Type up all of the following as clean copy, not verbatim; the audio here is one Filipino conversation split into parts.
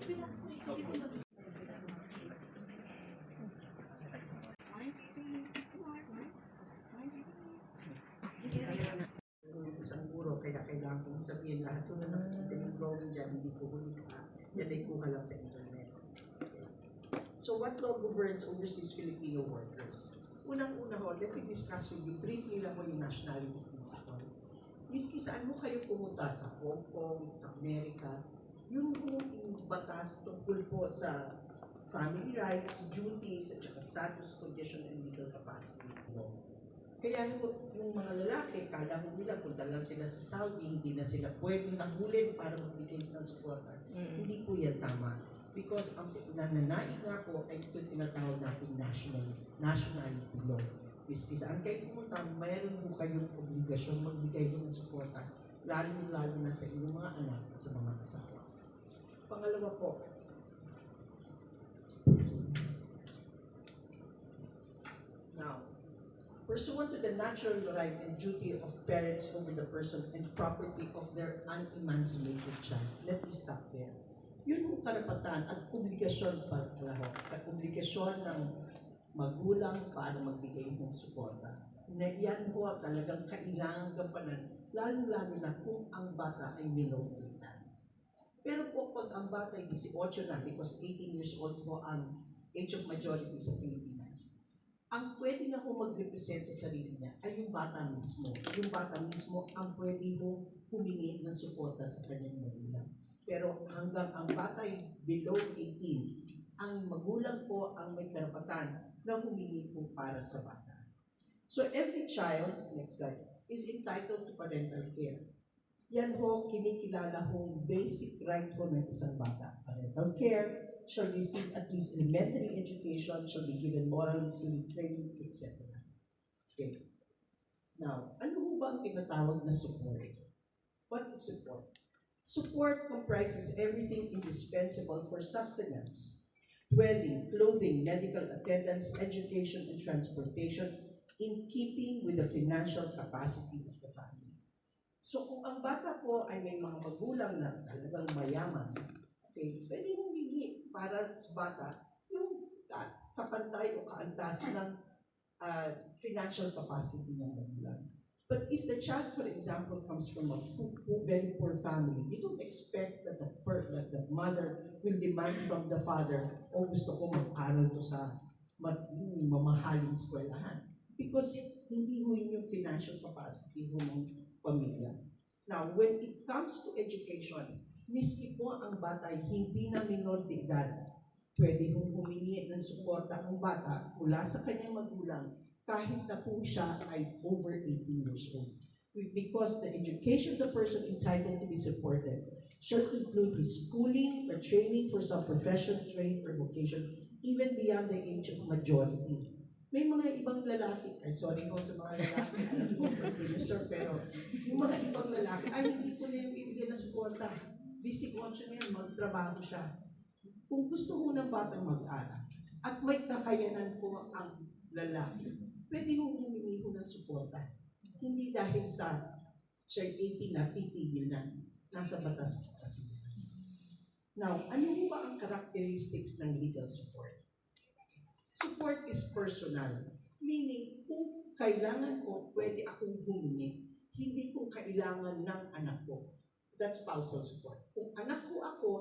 Isang guro, kaya kailangan kong sabihin lahat kung na nakikita yung drawing dyan, hindi ko huli ka. Yan ay kuha lang sa internet. Okay. So what law governs overseas Filipino workers? Unang-una ho, let me discuss with you briefly lang ho yung nationality principle. Miski saan mo kayo pumunta, sa Hong Kong, sa Amerika, yung batas tungkol po sa family rights, duties, at saka status, condition, and legal capacity. Kaya yung mga lalaki, kala mo nila punta lang sila sa Saudi, hindi na sila pwedeng nahulid para magbigay ng suporta. Hindi po yan tama. Because ang nananaig nga po ay ito tinatawag natin nationality law. Miski saan kayo pumunta, mayroon po kayong obligasyon magbigay ng suporta, lalo na sa inyong mga anak at sa mga asawa. Pangalawa po, now, pursuant to the natural right and duty of parents over the person and property of their unemancipated child. Let me stop there. Yun yung karapatan at obligasyon obligasyon ng magulang para magbigay ng suporta. Yan po talagang kailangan gampanan, lalo na kung ang bata ay minor de edad. Pero po pag ang bata ay 18 na, because 18 years old po ang age of majority sa Pilipinas, ang pwede na kung mag-represent sa sarili niya ay yung bata mismo. Yung bata mismo ang pwede mo humingi ng suporta sa kanyang magulang. Pero hanggang ang bata ay below 18, ang magulang po ang may karapatan na humingi po para sa bata. So every child, next slide, is entitled to parental care. Yan ho, kinikilala hong basic right ho ng isang bata. Parental care shall receive at least elementary education, shall be given moral, civic training, etc. Okay. Now, ano ho ba ang tinatawag na support? What is support? Support comprises everything indispensable for sustenance, dwelling, clothing, medical attendance, education, and transportation in keeping with the financial capacity of the family. So kung ang bata po ay may mga magulang na talagang mayaman, okay, pwede humingi para sa bata yung kapantay o kaantas ng financial capacity ng magulang. But if the child, for example, comes from a very poor family, you don't expect that the mother will demand from the father, o gusto ko mag-aral to sa mamahaling eskwelahan. Because hindi mo yun yung financial capacity mo ng pamilya. Now, when it comes to education, miski po ang bata ay hindi na minor de edad, pwede mong humingi ng suporta ang bata mula sa kanyang magulang kahit na po siya ay over 18 years old. Because the education of the person entitled to be supported should include his schooling or training for some profession, trade, or vocation, even beyond the age of majority. May mga ibang lalaki, ay sorry po sa mga lalaki, alam ko, producer, pero yung mga ibang lalaki, ay hindi ko na yung ibigay na suporta. Basic option yan, magtrabaho siya. Kung gusto mo ng batang mag-aral, at may kakayanan po ang lalaki, pwede mong humingi ko ng suporta. Hindi dahil sa siya 18 na titigil na, nasa batas kasi. Now, ano ba ang characteristics ng legal support? Support is personal, meaning kung kailangan ko, pwede akong humingi. Hindi kung kailangan ng anak ko. That's spousal support. Kung anak ko ako,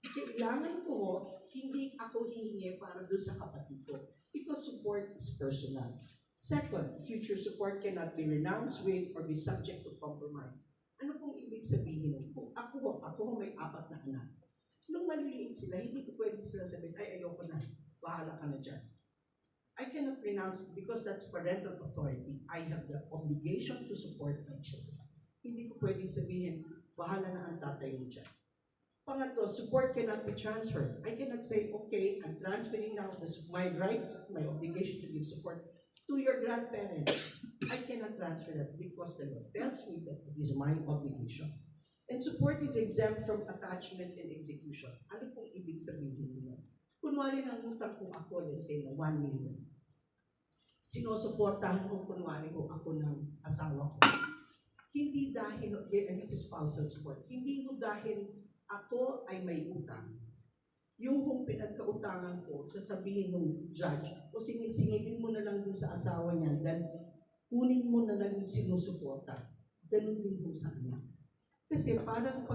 kailangan ko, hindi ako hihingi para doon sa kapatid ko. Because support is personal. Second, future support cannot be renounced, waived, or be subject to compromise. Ano pong ibig sabihin? Kung ako may 4 na anak. Nung maliliit sila, hindi ko pwede sila sabihin, ay ayoko na, bahala ka na dyan. I cannot renounce because that's parental authority. I have the obligation to support my children. Hindi ko pwedeng sabihin, bahala na ang tatay mo dyan. Pangatlo, support cannot be transferred. I cannot say, okay, I'm transferring now my right, my obligation to give support to your grandparents. I cannot transfer that because the law tells me that it is my obligation. And support is exempt from attachment and execution. Ano pong ibig sabihin nila? Kunwari ng utang ko ako, let's say, na 1 million. Sinusuportahan ko kunwari ko ako ng asawa ko. Hindi dahil, and this is spousal support, hindi mo dahil ako ay may utang, Yung pinagkautangan ko, sasabihin ng judge, o singilin mo na lang dun sa asawa niya, then kunin mo na lang yung sinusuporta. Ganun din po sa kanya. Kasi parang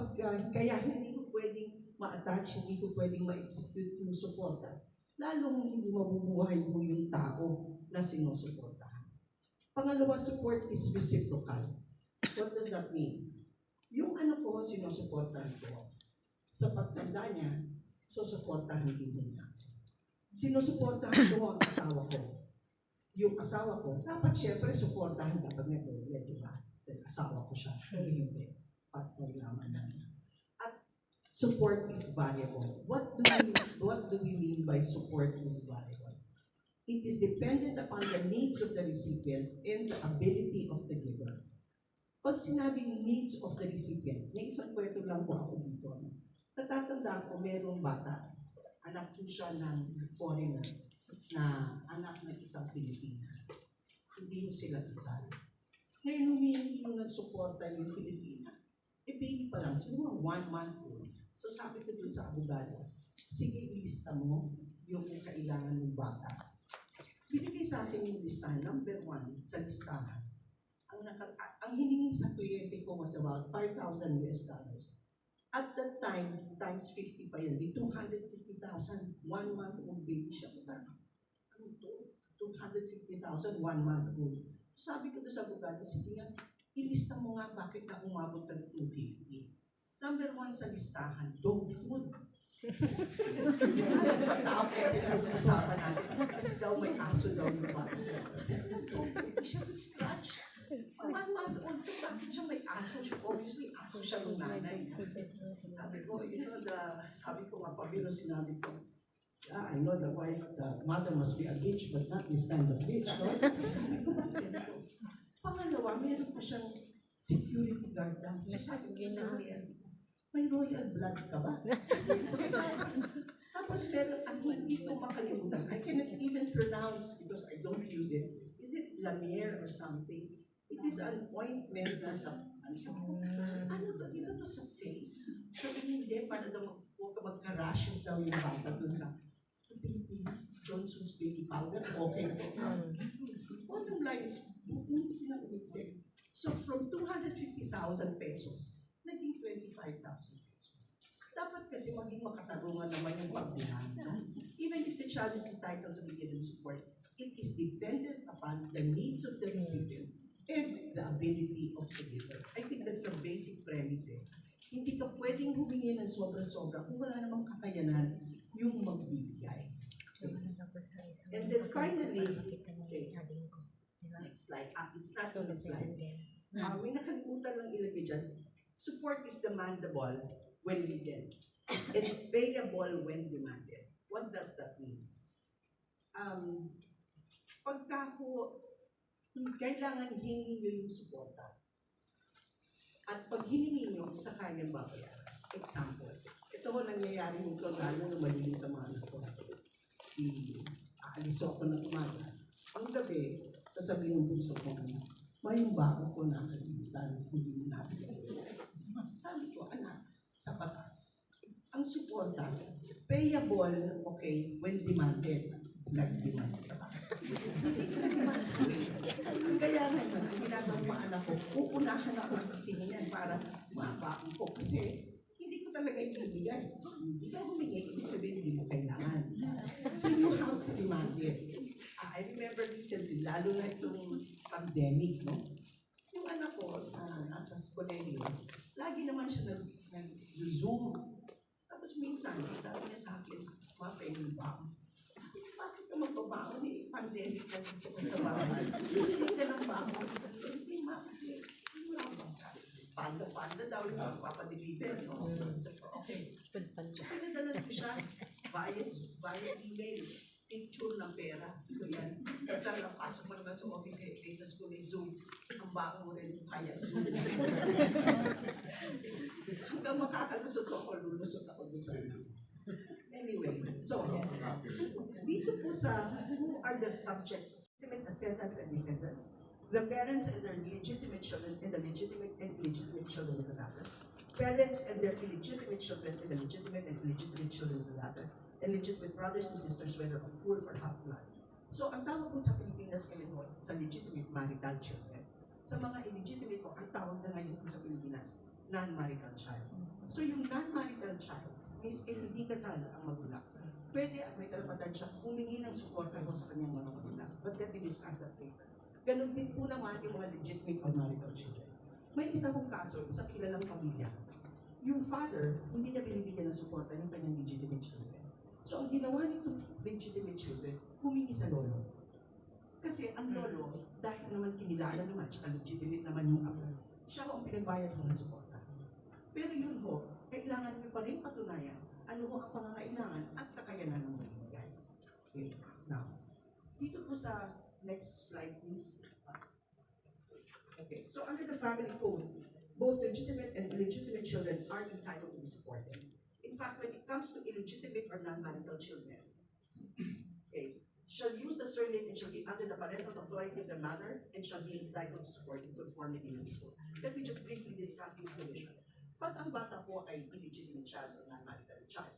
kaya hindi ko pwedeng ma-attach, hindi ko pwedeng ma-execute yung suporta. Lalong hindi mabubuhay mo yung tao na sinusuportahan. Pangalawa, support is reciprocal. What does that mean? Yung anak ko, sinusuportahan ko. Sa pagtanda niya, susuportahan din niya. Sinusuportahan ko ang asawa ko. Yung asawa ko, dapat syempre suportahan dapat nito. Di ba? Asawa ko siya. Pero hindi. At maglaman na niya. At support is variable. What do we mean by support is variable? It is dependent upon the needs of the recipient and the ability of the giver. Pag sinabing needs of the recipient, may isang kwento lang po ako dito. Natatandaan ko, mayroong bata, anak po siya ng foreigner, na anak ng isang Pilipina. Hindi mo sila kasal. Ngayon, humihingi yung nagsuporta yung Pilipina. Baby pa lang, siguro 1 month old. So sabi ko dun sa abogado, sige, ilista mo yung kailangan ng bata. Binigay sa akin yung listahan, number 1, sa listahan. Ang hiningi sa kliyente ko was about $5,000 US. At that time, times 50 pa yan, di 250,000, 1 month old baby siya. Ano to? 250,000, 1 month old. Sabi ko doon sa abogado, sige nga, ilista mo nga bakit na umabot ng 250. Number 1 sa listahan, dog food. Tao po, pinag-usapan natin. Kasi daw may aso daw yung bata. Dog food, siya scratch. 1 month old to, bakit siya may aso? Obviously, aso siya ng nanay. Sabi ko, sabi ko nga, pabiro sinabi ko, I know the mother must be a bitch, but not this kind of bitch. No? So sabi ko, bakit ito? Pangalawa, meron pa siyang security guard lang. So sabi ko sa may royal blood ka ba? Tapos meron, ang hindi ko makalimutan, I cannot even pronounce because I don't use it. Is it Lamier or something? It is an ointment na sa, ano to, dito to sa face? Sabi hindi, para daw huwag ka magka-rashes daw yung bata dun sa Pilipinas, Johnson's baby powder, okay po. Bottom line is, hindi sila umiksik. So from 250,000 pesos, naging 25,000 pesos. Dapat kasi maging makatarungan naman yung pagbihan. Even if the child is entitled to be given support, it is dependent upon the needs of the recipient and the ability of the giver. I think that's a basic premise. Hindi ka pwedeng humingi ng sobra-sobra kung wala namang kakayanan yung magbibigay. And then finally, next slide. It's not on the slide. May nakalimutan lang ilagay dyan. Support is demandable when needed and payable when demanded. What does that mean? Pagka kailangan hingin nyo yung suporta. At pag hiningi nyo, sa kanyang babayaran. Example, ito ho nangyayari nito lalo na maliliit ang mga anak ko. Aalis ako ng umaga. Ang gabi, sasabihin ng bunso ko, may bako ko na kalimutan, hindi mo natin. Sabi ko, anak, sa batas. Ang suporta, payable, okay, when demanded. Nag-demand ka ba? Kaya ngayon, ang ginagawa ng mga anak ko, uunahan ako ang isingin yan para mabaan ko. Kasi hindi ko talaga ibibigay. Hindi ka humingi, ibig sabihin hindi mo kailangan. So you have to demand it. I remember recently, lalo na itong pandemic, no? Yung anak ko, nasa kolehiyo, lagi naman siya nag-zoom. Tapos minsan, sabi niya sa akin, mapahingin ba ako? Bakit ka magbabaon eh? Pandemic na dito ka sa bahay. Hindi ka ng baon. Hindi ma, kasi panda daw yung magpapadeliver. No? Okay. So, pinadalan ko siya via email. Picture ng pera. So, yan. Kaya pasok mo naman sa office sa school ay Zoom. Ang baon mo rin kaya Zoom. Hanggang makakalusot ako, lulusot ako doon sa anyway, so, dito po sa who are the subjects of legitimate ascendants and descendants, the parents and their legitimate children, and the legitimate and illegitimate children of the matter. Parents and their illegitimate children and the legitimate and illegitimate children of the latter, and legitimate brothers and sisters, whether of full or half blood. So, ang tawag po sa Pilipinas ngayon po, sa legitimate marital children. Sa mga illegitimate po, ang tawag na ngayon po sa Pilipinas, non-marital child. So, yung non-marital child, means hindi kasal ang magulang. Pwede at may karapatan siya humingi ng suporta ko sa kanyang mga magulang. But let me discuss that later. Ganun din po naman yung mga legitimate or marital children. May isang kong kaso, isang kilalang pamilya. Yung father, hindi niya binibigyan ng suporta ng kanyang legitimate children. So, ang ginawa nitong legitimate children, humingi sa lolo. Kasi ang lolo, dahil naman kinilala naman, tsaka legitimate naman yung apo, siya ho ang pinagbayad mo ng suporta. Pero yun ho, kailangan niyo pa rin patunayan ano ho ang pangangailangan at kakayanan ng magbigay. Okay, now, dito po sa next slide, please. Okay, so under the family code, both legitimate and illegitimate children are entitled to be supported. In fact, when it comes to illegitimate or non-marital children, okay, shall use the surname and shall be under the parental authority of the mother and shall be entitled to support in conformity with this code. Let me just briefly discuss this provision. Pag ang bata po ay illegitimate child or non-marital child,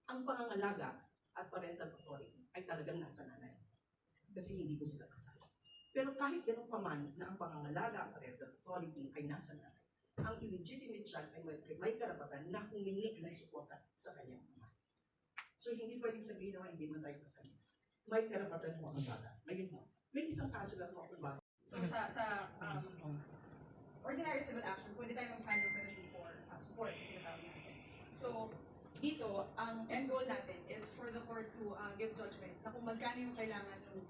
ang pangangalaga at parental authority ay talagang nasa nanay. Kasi hindi ko sila kasal. Pero kahit ganun pa man na ang pangangalaga at parental authority ay nasa nanay, ang illegitimate child ay may karapatan na humingi ng suporta sa kanyang ama. So hindi pwedeng sabihin naman hindi na tayo kasal. May karapatan mo ang bata. Ngayon mo, may isang kaso lang po kung bata. So sa ordinary civil action, pwede tayo mag-file ng petition for support, tinatawag natin. So, dito, ang end goal natin is for the court to give judgment na kung magkano yung kailangan ng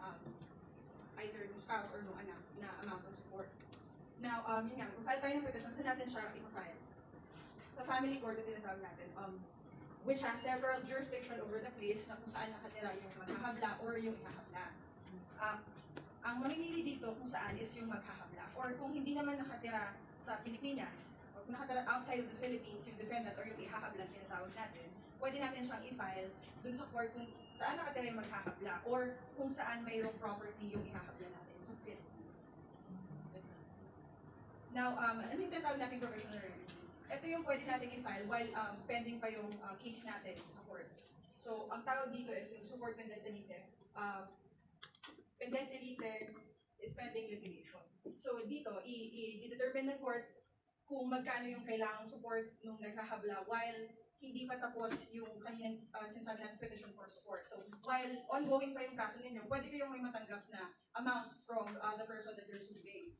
either ng spouse or ng anak na amount of support. Now, yun nga, mag-file tayo ng petition, saan natin siya i-file? Sa family court na tinatawag natin, which has temporal jurisdiction over the place na kung saan nakatira yung maghahabla or yung ihahabla. Ang mamimili dito kung saan is yung maghahabla. Or kung hindi naman nakatira sa Pilipinas, o kung nakatira outside of the Philippines, yung dependent or yung ihahabla tinatawag natin, pwede natin siyang i-file dun sa court kung saan nakatira yung maghahabla or kung saan mayroong property yung ihahabla natin sa Philippines. Now, ano yung tinatawag natin provisional refugee? Ito yung pwede natin i-file while pending pa yung case natin sa court. So, ang tawag dito is yung support pendente lite. Pendente lite is pending litigation. So, dito, i-determine ng court kung magkano yung kailangang support nung naghahabla while hindi pa tapos yung kaninang sinasabi natin petition for support. So, while ongoing pa yung kaso ninyo, pwede kayong may matanggap na amount from the person that you're suing.